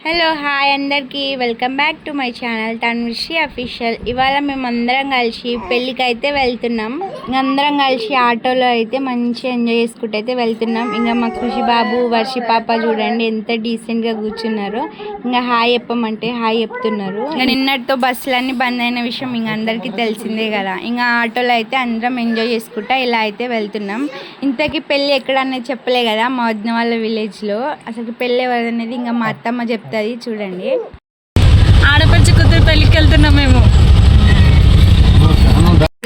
Hello hi అందరికీ welcome back to my channel Tanvishi official. ఇవాళ మేము అందరం కలిసి పెళ్ళికి అయితే వెళ్తున్నాం. అందరం కలిసి ఆటోలో అయితే మంచిగా ఎంజాయ్ చేసుకుంటూ అయితే వెళ్తున్నాం. ఇంకా మా ఖుషి బాబు వర్షి పాప చూడండి ఎంత డీసెంట్గా కూర్చున్నారు. ఇంకా హాయ్ చెప్పమంటే హాయ్ చెప్తున్నారు. ఇంకా నిన్నటితో బస్సులన్నీ బంద్ అయిన విషయం ఇంకా అందరికీ తెలిసిందే కదా. ఇంకా ఆటోలో అయితే అందరం ఎంజాయ్ చేసుకుంటా ఇలా అయితే వెళ్తున్నాం. ఇంతకీ పెళ్ళి ఎక్కడ అనేది చెప్పలే కదా, మా వదిన వాళ్ళ విలేజ్లో. అసలు పెళ్ళి ఎవరనేది ఇంకా మా అత్తమ్మ చెప్తారు, చూడండి. ఆడపడిచి కూతురు పెళ్ళికి వెళ్తున్నాం మేము.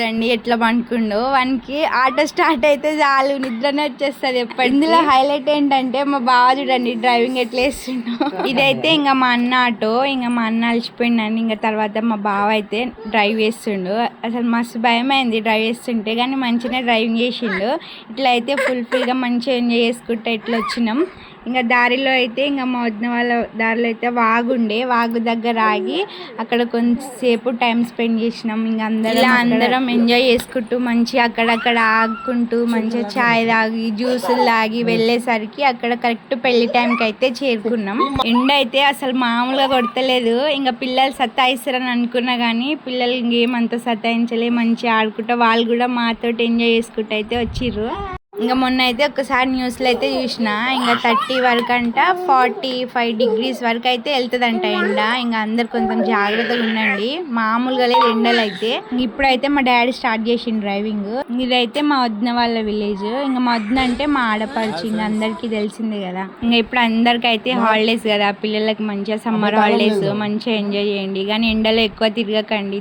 రండి ఎట్లా పండుకుండో, వానికి ఆటో స్టార్ట్ అయితే చాలు నిద్రనే వచ్చేస్తుంది ఎప్పటి. ఇందులో హైలైట్ ఏంటంటే మా బావ చూడండి డ్రైవింగ్ ఎట్లా వేస్తుండో. ఇదైతే ఇంకా మా అన్న ఆటో. ఇంకా మా అన్న అలసిపోయిందండి. ఇంకా తర్వాత మా బావ అయితే డ్రైవ్ చేస్తుండు. అసలు మస్తు భయం అయింది డ్రైవ్ చేస్తుంటే, కానీ మంచిగా డ్రైవింగ్ చేసిండు. ఇట్లా అయితే ఫుల్గా మంచిగా ఎంజాయ్ చేసుకుంటా ఇట్లా వచ్చినాం. ఇంకా దారిలో అయితే ఇంకా మా వదిన వాళ్ళ దారిలో అయితే వాగు దగ్గర ఆగి అక్కడ కొంచెంసేపు టైం స్పెండ్ చేసినాం. ఇంకా అందరం ఎంజాయ్ చేసుకుంటూ మంచిగా అక్కడక్కడ ఆగుకుంటూ మంచిగా చాయ్ తాగి జ్యూసులు తాగి వెళ్ళేసరికి అక్కడ కరెక్ట్ పెళ్లి టైంకి అయితే చేరుకున్నాం. ఎండ అయితే అసలు మామూలుగా కొడతలేదు. ఇంకా పిల్లలు సతాయిస్తారని అనుకున్నా కానీ పిల్లలు ఇంకేమంత సతాయించలే, మంచిగా ఆడుకుంటా వాళ్ళు కూడా మాతో ఎంజాయ్ చేసుకుంటూ అయితే వచ్చిర్రు. ఇంకా మొన్న అయితే ఒకసారి న్యూస్లో అయితే చూసిన, ఇంకా 30 వరకు అంట 45 degrees వరకు అయితే వెళ్తుందంట ఎండ. ఇంకా అందరు కొంచెం జాగ్రత్తగా ఉండండి, మామూలుగా లేదు ఎండలు అయితే. ఇప్పుడైతే మా డాడీ స్టార్ట్ చేసిండు డ్రైవింగ్. ఇదైతే మా వదిన వాళ్ళ విలేజ్. ఇంకా మా వదిన అంటే మా ఆడపడుచు, ఇంకా అందరికీ తెలిసిందే కదా. ఇంకా ఇప్పుడు అందరికైతే హాలిడేస్ కదా, పిల్లలకి మంచిగా సమ్మర్ హాలిడేస్, మంచిగా ఎంజాయ్ చేయండి. కానీ ఎండలో ఎక్కువ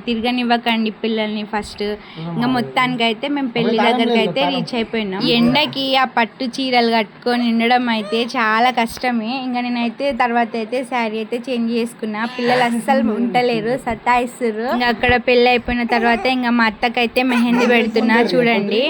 తిరగనివ్వకండి పిల్లల్ని ఫస్ట్. ఇంకా మొత్తానికి అయితే మేము పెళ్లి దగ్గరికి అయితే రీచ్ అయిపోయినాం. ఎండకి ఆ పట్టు చీరలు కట్టుకొని ఉండడం అయితే చాలా కష్టమే. ఇంకా నేనైతే తర్వాత అయితే శారీ అయితే చేంజ్ చేసుకున్నా. పిల్లలు అస్సలు ఉంటలేరు, సతాయిస్తుర్రు. ఇంకా అక్కడ పెళ్ళి అయిపోయిన తర్వాత ఇంకా మా అత్తకైతే మెహందీ పెడుతున్నా చూడండి.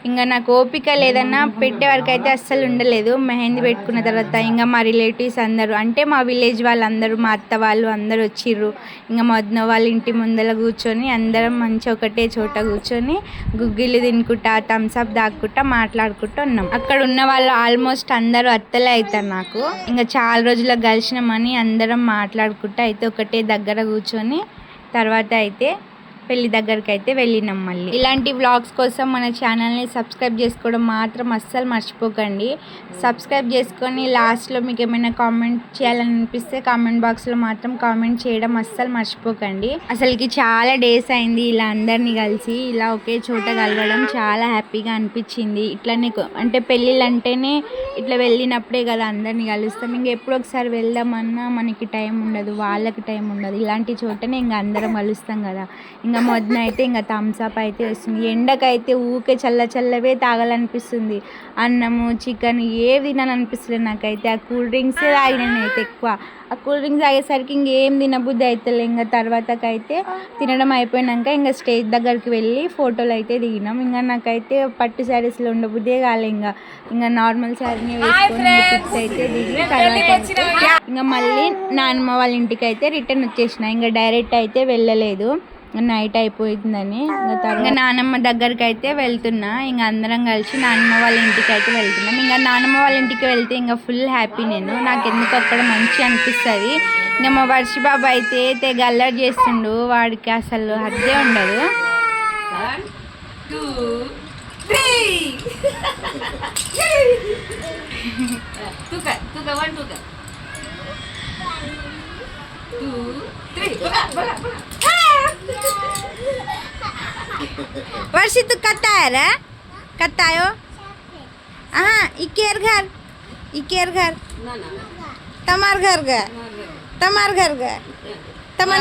ఇంకా నాకు ఓపిక లేదన్నా పెట్టే వరకు అయితే అస్సలు ఉండలేదు. మెహందీ పెట్టుకున్న తర్వాత ఇంకా మా రిలేటివ్స్ అందరూ, అంటే మా విలేజ్ వాళ్ళందరూ, మా అత్త వాళ్ళు అందరూ వచ్చిర్రు. ఇంకా మా వదిన వాళ్ళ ఇంటి ముందర కూర్చొని అందరం మంచి ఒకటే చోట కూర్చొని గుగ్గిళ్ళు తినుకుంటా థమ్స్అప్ దాక్కుంటా మాట్లాడుకుంటూ ఉన్నాం. అక్కడ ఉన్న వాళ్ళు ఆల్మోస్ట్ అందరూ అత్తలే అవుతారు నాకు. ఇంకా చాలా రోజులకు కలిసినామని అందరం మాట్లాడుకుంటూ అయితే ఒకటే దగ్గర కూర్చొని తర్వాత అయితే పెళ్లి దగ్గరికి అయితే వెళ్ళినాం. మళ్ళీ ఇలాంటి వ్లాగ్స్ కోసం మన ఛానల్ని సబ్స్క్రైబ్ చేసుకోవడం మాత్రం అస్సలు మర్చిపోకండి. సబ్స్క్రైబ్ చేసుకొని లాస్ట్లో మీకు ఏమైనా కామెంట్ చేయాలని అనిపిస్తే కామెంట్ బాక్స్లో మాత్రం కామెంట్ చేయడం అస్సలు మర్చిపోకండి. అసలుకి చాలా డేస్ అయింది ఇలా అందరినీ కలిసి ఇలా ఒకే చోట కలవడం, చాలా హ్యాపీగా అనిపించింది. ఇట్లనే అంటే పెళ్ళిళ్ళు అంటేనే ఇట్లా వెళ్ళినప్పుడే కదా అందరినీ కలుస్తాం. ఇంకా ఎప్పుడు ఒకసారి వెళ్దామన్నా మనకి టైం ఉండదు, వాళ్ళకి టైం ఉండదు. ఇలాంటి చోటనే ఇంకా అందరం కలుస్తాం కదా. ఇంకా మొదన అయితే ఇంకా థమ్స్అప్ అయితే వస్తుంది. ఎండకైతే ఊకే చల్లవే తాగాలనిపిస్తుంది. అన్నము చికెన్ ఏవి తినాలనిపిస్తుంది నాకైతే. ఆ కూల్ డ్రింక్సే తాగినాను అయితే ఎక్కువ. ఆ కూల్ డ్రింక్స్ తాగేసరికి ఇంకేం తినబుద్ధి అవుతుంది. ఇంకా తర్వాతకైతే తినడం అయిపోయినాక ఇంకా స్టేజ్ దగ్గరికి వెళ్ళి ఫోటోలు అయితే దిగినాం. ఇంకా నాకైతే పట్టు శారీస్లో ఉండబుద్దే కాలే. ఇంకా నార్మల్ శారీని వేసుకొని పిక్స్ అయితే దిగి తర్వాత ఇంకా మళ్ళీ నాన్నమ్మ వాళ్ళ ఇంటికి అయితే రిటర్న్ వచ్చేసిన. ఇంకా డైరెక్ట్ అయితే వెళ్ళలేదు, నైట్ అయిపోయిందని. ఇంకా నానమ్మ దగ్గరికి అయితే వెళ్తున్నా. ఇంకా అందరం కలిసి నానమ్మ వాళ్ళ ఇంటికి అయితే వెళ్తున్నాం. ఇంకా నానమ్మ వాళ్ళ ఇంటికి వెళ్తే ఇంకా ఫుల్ హ్యాపీ. నాకు ఎందుకు అక్కడ మంచి అనిపిస్తుంది. ఇంకా మా వర్షి బాబు అయితే తెగ అల్లరి చేస్తుండు, వాడికి అసలు హద్దే ఉండదు. 1 2 3 वर्षी तू कत्ता है रे? कत्ता आयो? हाँ इकेर घर तमार घर गए तमार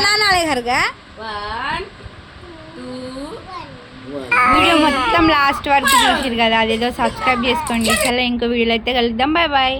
नाना घर गए. వీడియో మొత్తం లాస్ట్ వరకు చూసిరు కదా, అదేదో సబ్స్క్రైబ్ చేసుకోండి. చాలా ఇంకో వీడియోలో అయితే కలుద్దాం. Bye bye.